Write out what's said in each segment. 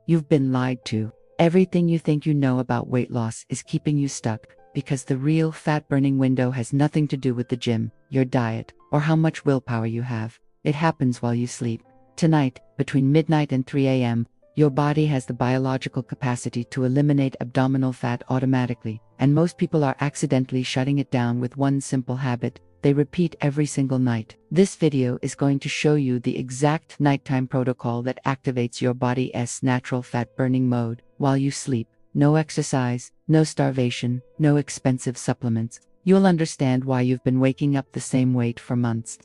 You've been lied to. Everything you think you know about weight loss is keeping you stuck, because the real fat-burning window has nothing to do with the gym, your diet, or how much willpower you have. It happens while you sleep. Tonight, between midnight and 3 a.m., your body has the biological capacity to eliminate abdominal fat automatically, and most people are accidentally shutting it down with one simple habit they repeat every single night. This video is going to show you the exact nighttime protocol that activates your body's natural fat-burning mode while you sleep. No exercise, no starvation, no expensive supplements. You'll understand why you've been waking up the same weight for months,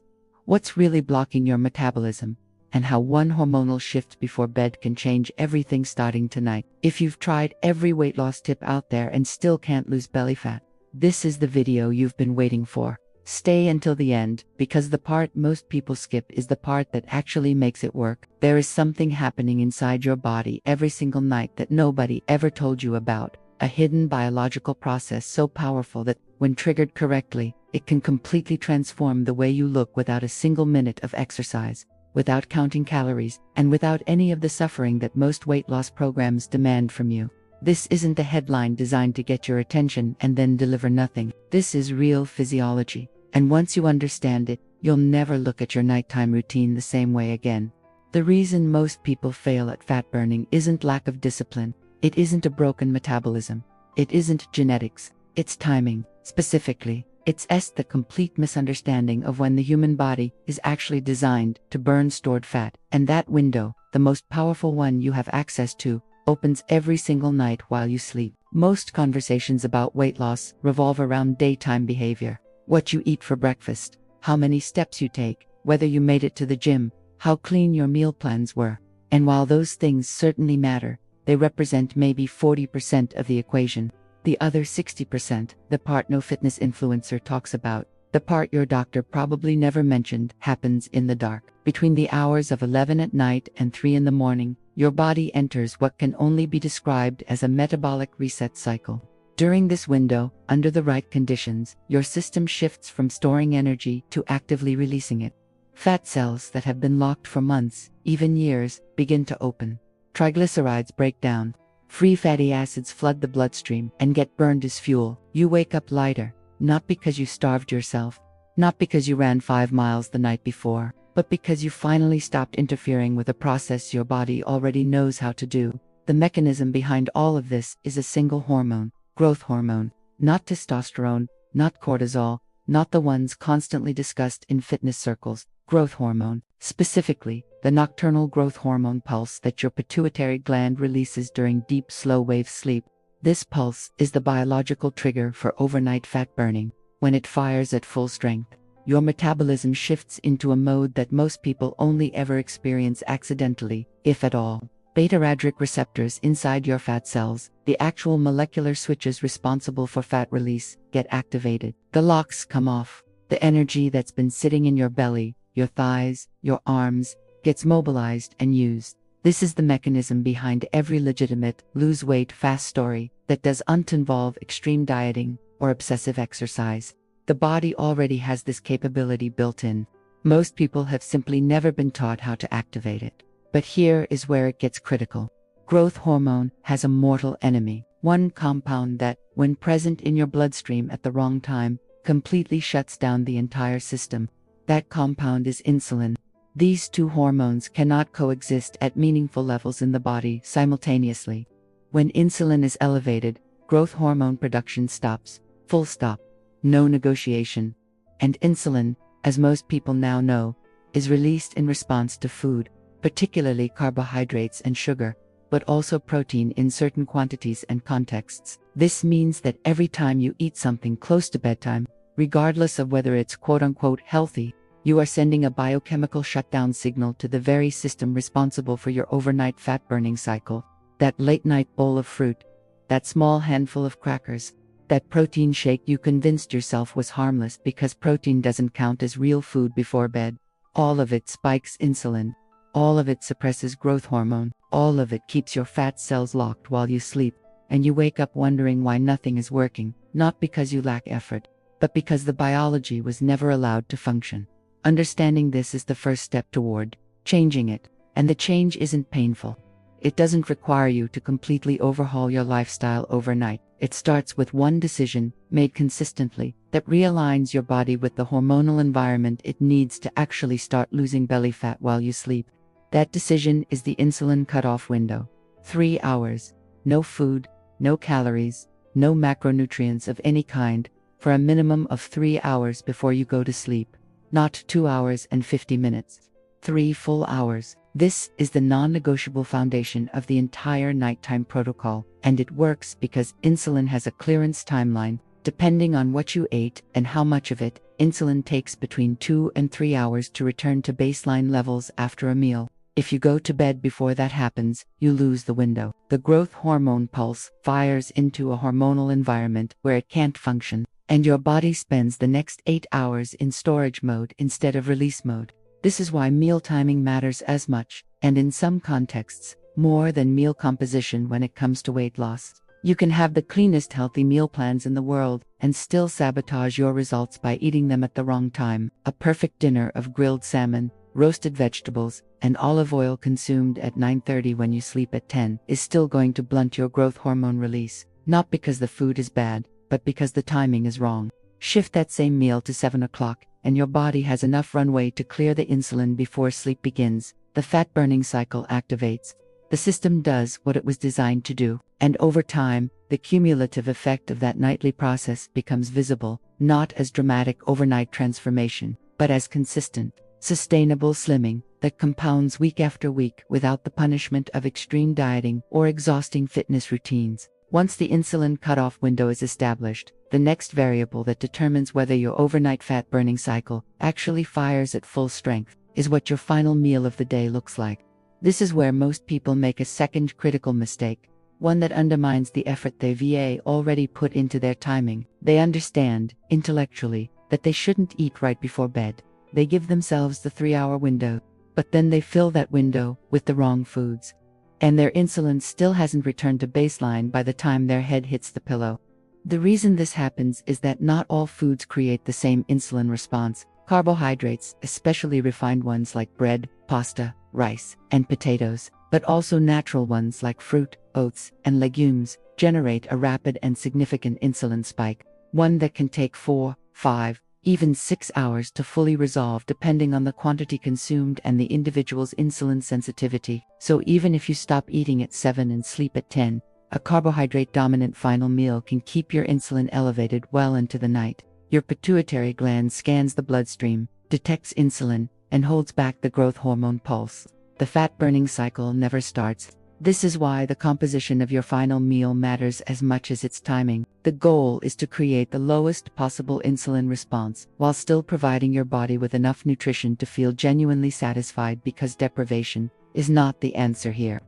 what's really blocking your metabolism, and how one hormonal shift before bed can change everything starting tonight. If you've tried every weight loss tip out there and still can't lose belly fat, this is the video you've been waiting for. Stay until the end, because the part most people skip is the part that actually makes it work. There is something happening inside your body every single night that nobody ever told you about. A hidden biological process so powerful that, when triggered correctly, it can completely transform the way you look without a single minute of exercise, without counting calories, and without any of the suffering that most weight loss programs demand from you. This isn't a headline designed to get your attention and then deliver nothing. This is real physiology. And once you understand it, you'll never look at your nighttime routine the same way again. The reason most people fail at fat burning isn't lack of discipline. It isn't a broken metabolism. It isn't genetics. It's timing. Specifically, it's the complete misunderstanding of when the human body is actually designed to burn stored fat. And that window, the most powerful one you have access to, opens every single night while you sleep. Most conversations about weight loss revolve around daytime behavior. What you eat for breakfast, how many steps you take, whether you made it to the gym, how clean your meal plans were. And while those things certainly matter, they represent maybe 40% of the equation. The other 60%, the part no fitness influencer talks about, the part your doctor probably never mentioned, happens in the dark. Between the hours of 11 at night and 3 in the morning, your body enters what can only be described as a metabolic reset cycle. During this window, under the right conditions, your system shifts from storing energy to actively releasing it. Fat cells that have been locked for months, even years, begin to open. Triglycerides break down. Free fatty acids flood the bloodstream and get burned as fuel. You wake up lighter, not because you starved yourself, not because you ran 5 miles the night before, but because you finally stopped interfering with a process your body already knows how to do. The mechanism behind all of this is a single hormone. Growth hormone, not testosterone, not cortisol, not the ones constantly discussed in fitness circles. Growth hormone, specifically, the nocturnal growth hormone pulse that your pituitary gland releases during deep slow-wave sleep. This pulse is the biological trigger for overnight fat burning. When it fires at full strength, your metabolism shifts into a mode that most people only ever experience accidentally, if at all. Beta-adrenergic receptors inside your fat cells, the actual molecular switches responsible for fat release, get activated. The locks come off. The energy that's been sitting in your belly, your thighs, your arms, gets mobilized and used. This is the mechanism behind every legitimate lose weight fast story that doesn't involve extreme dieting or obsessive exercise. The body already has this capability built in. Most people have simply never been taught how to activate it. But here is where it gets critical. Growth hormone has a mortal enemy, one compound that, when present in your bloodstream at the wrong time, completely shuts down the entire system. That compound is insulin. These two hormones cannot coexist at meaningful levels in the body simultaneously. When insulin is elevated, growth hormone production stops. Full stop. No negotiation. And insulin, as most people now know, is released in response to food, particularly carbohydrates and sugar, but also protein in certain quantities and contexts. This means that every time you eat something close to bedtime, regardless of whether it's quote-unquote healthy, you are sending a biochemical shutdown signal to the very system responsible for your overnight fat-burning cycle. That late-night bowl of fruit, that small handful of crackers, that protein shake you convinced yourself was harmless because protein doesn't count as real food before bed. All of it spikes insulin. All of it suppresses growth hormone. All of it keeps your fat cells locked while you sleep, and you wake up wondering why nothing is working, not because you lack effort, but because the biology was never allowed to function. Understanding this is the first step toward changing it, and the change isn't painful. It doesn't require you to completely overhaul your lifestyle overnight. It starts with one decision, made consistently, that realigns your body with the hormonal environment it needs to actually start losing belly fat while you sleep. That decision is the insulin cutoff window. 3 hours. No food, no calories, no macronutrients of any kind, for a minimum of 3 hours before you go to sleep. Not 2 hours and 50 minutes. 3 full hours. This is the non-negotiable foundation of the entire nighttime protocol, and it works because insulin has a clearance timeline. Depending on what you ate and how much of it, insulin takes between 2 and 3 hours to return to baseline levels after a meal. If you go to bed before that happens, you lose the window. The growth hormone pulse fires into a hormonal environment where it can't function, and your body spends the next 8 hours in storage mode instead of release mode. This is why meal timing matters as much, and in some contexts, more than meal composition when it comes to weight loss. You can have the cleanest healthy meal plans in the world and still sabotage your results by eating them at the wrong time. A perfect dinner of grilled salmon, roasted vegetables, and olive oil consumed at 9:30 when you sleep at 10 is still going to blunt your growth hormone release, not because the food is bad, but because the timing is wrong. Shift that same meal to 7 o'clock, and your body has enough runway to clear the insulin before sleep begins. The fat-burning cycle activates. The system does what it was designed to do, and over time, the cumulative effect of that nightly process becomes visible, not as dramatic overnight transformation, but as consistent, sustainable slimming that compounds week after week without the punishment of extreme dieting or exhausting fitness routines. Once the insulin cutoff window is established, the next variable that determines whether your overnight fat-burning cycle actually fires at full strength is what your final meal of the day looks like. This is where most people make a second critical mistake, one that undermines the effort they've already put into their timing. They understand, intellectually, that they shouldn't eat right before bed. They give themselves the 3-hour window, but then they fill that window with the wrong foods, and their insulin still hasn't returned to baseline by the time their head hits the pillow. The reason this happens is that not all foods create the same insulin response. Carbohydrates, especially refined ones like bread, pasta, rice, and potatoes, but also natural ones like fruit, oats, and legumes, generate a rapid and significant insulin spike, one that can take 4, 5, even 6 hours to fully resolve depending on the quantity consumed and the individual's insulin sensitivity. So even if you stop eating at 7 and sleep at 10, a carbohydrate-dominant final meal can keep your insulin elevated well into the night. Your pituitary gland scans the bloodstream, detects insulin, and holds back the growth hormone pulse. The fat-burning cycle never starts. This is why the composition of your final meal matters as much as its timing. The goal is to create the lowest possible insulin response, while still providing your body with enough nutrition to feel genuinely satisfied, because deprivation is not the answer here.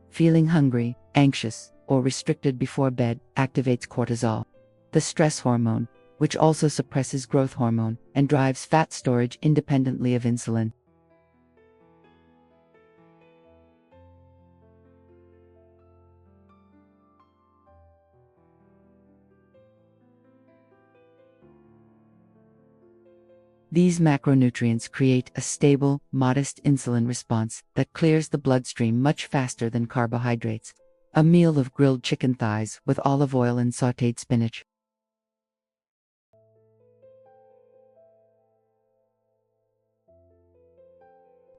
Feeling hungry, anxious, or restricted before bed activates cortisol, the stress hormone, which also suppresses growth hormone and drives fat storage independently of insulin. These macronutrients create a stable, modest insulin response that clears the bloodstream much faster than carbohydrates. A meal of grilled chicken thighs with olive oil and sautéed spinach.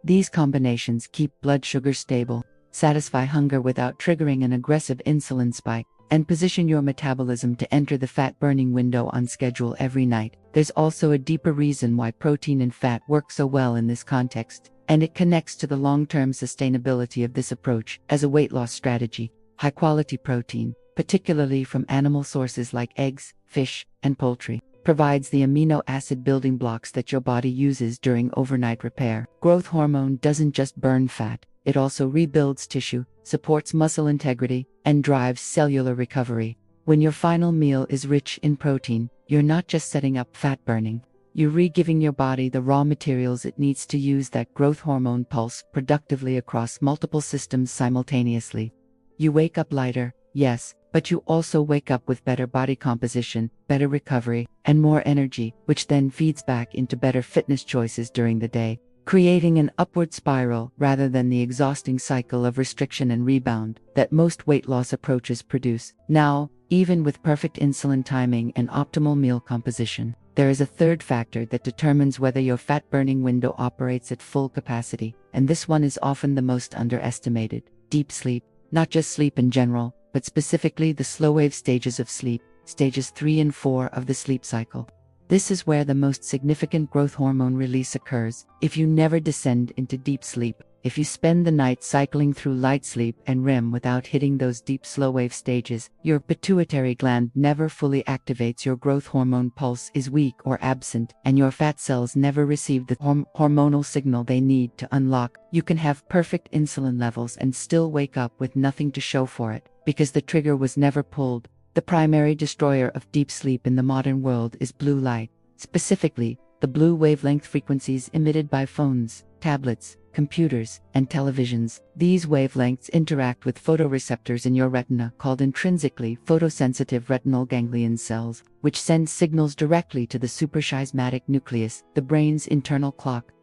These combinations keep blood sugar stable, satisfy hunger without triggering an aggressive insulin spike, and position your metabolism to enter the fat-burning window on schedule every night. There's also a deeper reason why protein and fat work so well in this context, and it connects to the long-term sustainability of this approach as a weight loss strategy. High-quality protein, particularly from animal sources like eggs, fish, and poultry, provides the amino acid building blocks that your body uses during overnight repair. Growth hormone doesn't just burn fat, it also rebuilds tissue, supports muscle integrity, and drives cellular recovery. When your final meal is rich in protein, you're not just setting up fat burning, you're re-giving your body the raw materials it needs to use that growth hormone pulse productively across multiple systems simultaneously. You wake up lighter, yes, but you also wake up with better body composition, better recovery, and more energy, which then feeds back into better fitness choices during the day. creating an upward spiral rather than the exhausting cycle of restriction and rebound that most weight loss approaches produce. Now, even with perfect insulin timing and optimal meal composition, there is a third factor that determines whether your fat-burning window operates at full capacity, and this one is often the most underestimated: deep sleep. Not just sleep in general, but specifically the slow-wave stages of sleep, stages 3 and 4 of the sleep cycle. This is where the most significant growth hormone release occurs. If you never descend into deep sleep, if you spend the night cycling through light sleep and REM without hitting those deep slow-wave stages, your pituitary gland never fully activates, your growth hormone pulse is weak or absent, and your fat cells never receive the hormonal signal they need to unlock. You can have perfect insulin levels and still wake up with nothing to show for it, because the trigger was never pulled. The primary destroyer of deep sleep in the modern world is blue light, specifically the blue wavelength frequencies emitted by phones, tablets, computers, and televisions. These wavelengths interact with photoreceptors in your retina called intrinsically photosensitive retinal ganglion cells, which send signals directly to the suprachiasmatic nucleus, the brain's internal clock.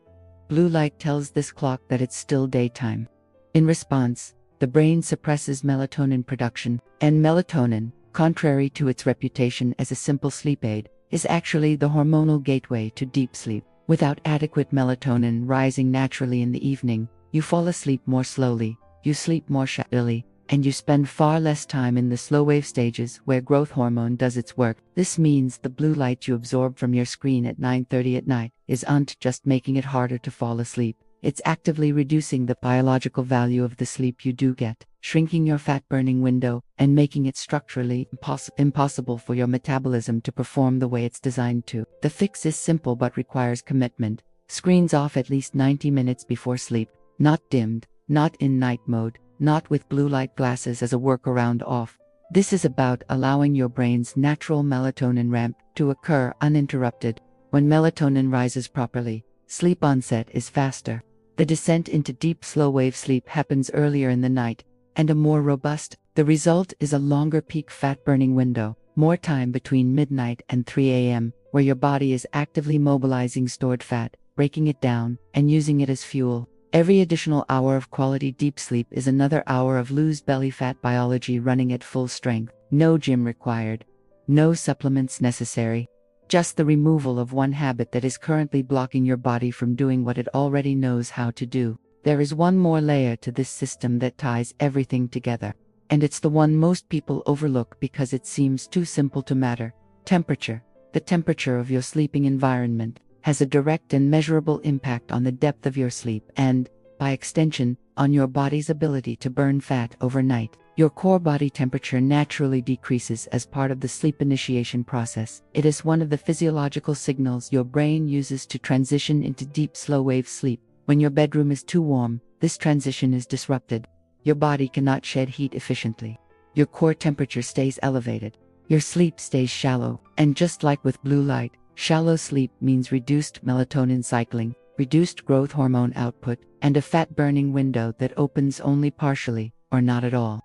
Blue light tells this clock that it's still daytime. In response, the brain suppresses melatonin production, and melatonin, contrary to its reputation as a simple sleep aid, is actually the hormonal gateway to deep sleep. Without adequate melatonin rising naturally in the evening, you fall asleep more slowly, you sleep more shadowy, and you spend far less time in the slow-wave stages where growth hormone does its work. This means the blue light you absorb from your screen at 9:30 at night isn't just making it harder to fall asleep. It's actively reducing the biological value of the sleep you do get, shrinking your fat-burning window, and making it structurally impossible for your metabolism to perform the way it's designed to. The fix is simple but requires commitment. Screens off at least 90 minutes before sleep, not dimmed, not in night mode, not with blue light glasses as a workaround off. This is about allowing your brain's natural melatonin ramp to occur uninterrupted. When melatonin rises properly, sleep onset is faster. The descent into deep slow-wave sleep happens earlier in the night, and a more robust. The result is a longer peak fat-burning window, more time between midnight and 3 a.m., where your body is actively mobilizing stored fat, breaking it down, and using it as fuel. Every additional hour of quality deep sleep is another hour of loose belly fat biology running at full strength. No gym required. No supplements necessary. Just the removal of one habit that is currently blocking your body from doing what it already knows how to do. There is one more layer to this system that ties everything together. And it's the one most people overlook because it seems too simple to matter. Temperature. The temperature of your sleeping environment has a direct and measurable impact on the depth of your sleep and, by extension, on your body's ability to burn fat overnight. Your core body temperature naturally decreases as part of the sleep initiation process. It is one of the physiological signals your brain uses to transition into deep slow-wave sleep. When your bedroom is too warm, this transition is disrupted. Your body cannot shed heat efficiently. Your core temperature stays elevated. Your sleep stays shallow. And just like with blue light, shallow sleep means reduced melatonin cycling, reduced growth hormone output, and a fat-burning window that opens only partially, or not at all.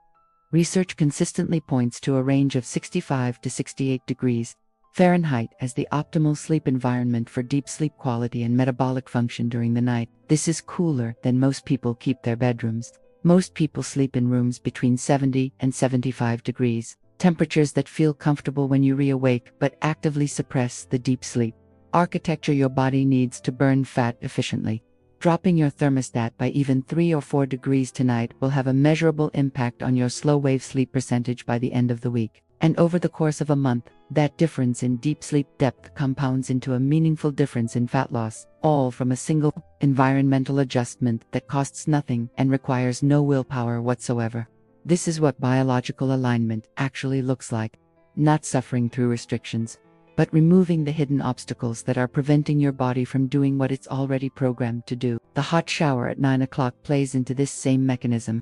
Research consistently points to a range of 65 to 68 degrees Fahrenheit as the optimal sleep environment for deep sleep quality and metabolic function during the night. This is cooler than most people keep their bedrooms. Most people sleep in rooms between 70 and 75 degrees, temperatures that feel comfortable when you reawake but actively suppress the deep sleep architecture your body needs to burn fat efficiently. Dropping your thermostat by even 3 or 4 degrees tonight will have a measurable impact on your slow-wave sleep percentage by the end of the week. And over the course of a month, that difference in deep sleep depth compounds into a meaningful difference in fat loss, all from a single environmental adjustment that costs nothing and requires no willpower whatsoever. This is what biological alignment actually looks like. Not suffering through restrictions, but removing the hidden obstacles that are preventing your body from doing what it's already programmed to do. The hot shower at 9 o'clock plays into this same mechanism.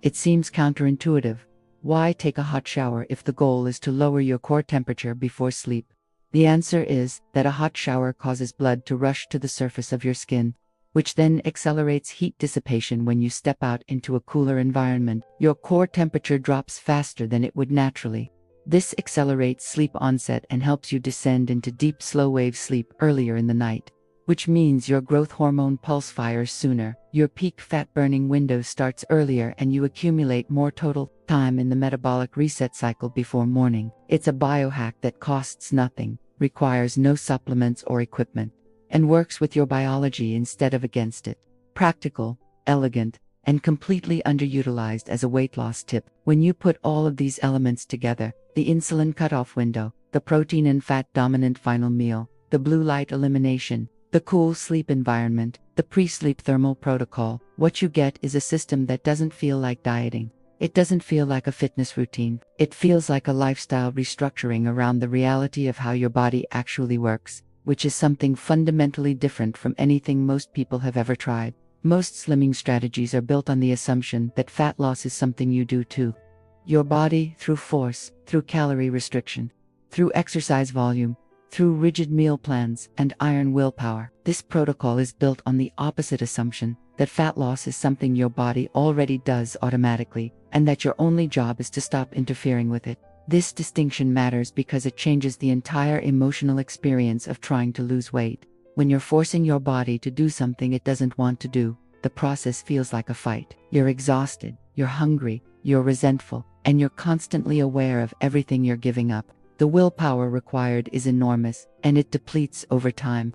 It seems counterintuitive. Why take a hot shower if the goal is to lower your core temperature before sleep? The answer is that a hot shower causes blood to rush to the surface of your skin, which then accelerates heat dissipation. When you step out into a cooler environment, your core temperature drops faster than it would naturally. This accelerates sleep onset and helps you descend into deep slow-wave sleep earlier in the night. which means your growth hormone pulse fires sooner, your peak fat-burning window starts earlier, and you accumulate more total time in the metabolic reset cycle before morning. It's a biohack that costs nothing, requires no supplements or equipment, and works with your biology instead of against it. Practical, elegant, and completely underutilized as a weight loss tip. When you put all of these elements together, the insulin cutoff window, the protein and fat dominant final meal, the blue light elimination, the cool sleep environment, the pre-sleep thermal protocol, what you get is a system that doesn't feel like dieting. It doesn't feel like a fitness routine. It feels like a lifestyle restructuring around the reality of how your body actually works, which is something fundamentally different from anything most people have ever tried. Most slimming strategies are built on the assumption that fat loss is something you do to your body through force, through calorie restriction, through exercise volume, through rigid meal plans and iron willpower. This protocol is built on the opposite assumption, that fat loss is something your body already does automatically, and that your only job is to stop interfering with it. This distinction matters because it changes the entire emotional experience of trying to lose weight. When you're forcing your body to do something it doesn't want to do, the process feels like a fight. You're exhausted, you're hungry, you're resentful, and you're constantly aware of everything you're giving up. The willpower required is enormous, and it depletes over time.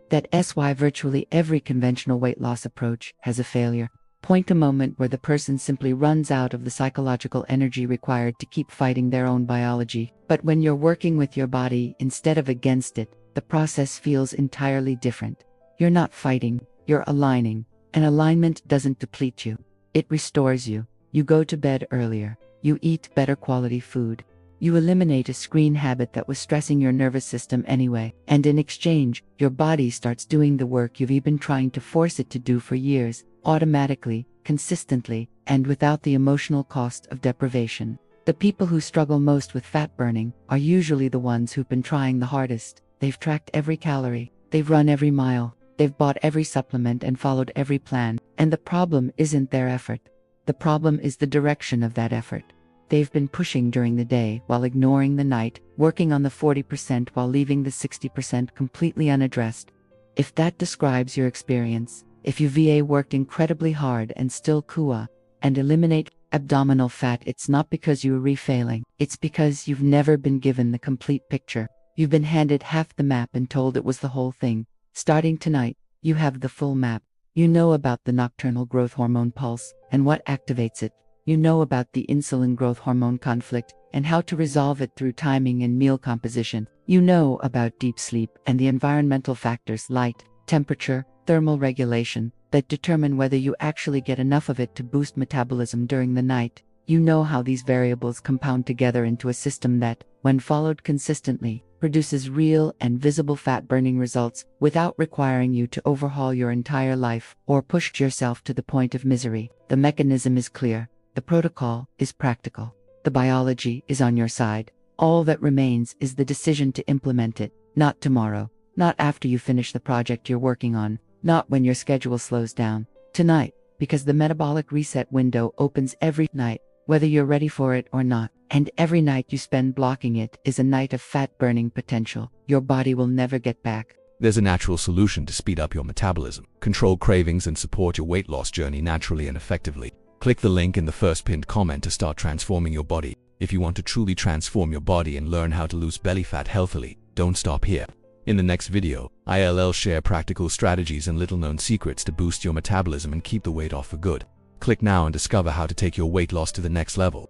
That's why virtually every conventional weight loss approach has a failure point, a moment where the person simply runs out of the psychological energy required to keep fighting their own biology. But when you're working with your body instead of against it, the process feels entirely different. You're not fighting, you're aligning, and alignment doesn't deplete you. It restores you. You go to bed earlier. You eat better quality food. You eliminate a screen habit that was stressing your nervous system anyway, and in exchange, your body starts doing the work you've been trying to force it to do for years, automatically, consistently, and without the emotional cost of deprivation. The people who struggle most with fat burning are usually the ones who've been trying the hardest. They've tracked every calorie, they've run every mile, they've bought every supplement and followed every plan, and the problem isn't their effort. The problem is the direction of that effort. They've been pushing during the day while ignoring the night, working on the 40% while leaving the 60% completely unaddressed. If that describes your experience, if you VA worked incredibly hard and still KUA and eliminate abdominal fat, it's not because you are refailing, it's because you've never been given the complete picture. You've been handed half the map and told it was the whole thing. Starting tonight, you have the full map. You know about the nocturnal growth hormone pulse and what activates it. You know about the insulin growth hormone conflict and how to resolve it through timing and meal composition. You know about deep sleep and the environmental factors, light, temperature, thermal regulation, that determine whether you actually get enough of it to boost metabolism during the night. You know how these variables compound together into a system that, when followed consistently, produces real and visible fat-burning results without requiring you to overhaul your entire life or push yourself to the point of misery. The mechanism is clear. The protocol is practical. The biology is on your side. All that remains is the decision to implement it, not tomorrow, not after you finish the project you're working on, not when your schedule slows down. Tonight, because the metabolic reset window opens every night, whether you're ready for it or not, and every night you spend blocking it is a night of fat-burning potential your body will never get back. There's a natural solution to speed up your metabolism, control cravings, and support your weight loss journey naturally and effectively. Click the link in the first pinned comment to start transforming your body. If you want to truly transform your body and learn how to lose belly fat healthily, don't stop here. In the next video, I'll share practical strategies and little-known secrets to boost your metabolism and keep the weight off for good. Click now and discover how to take your weight loss to the next level.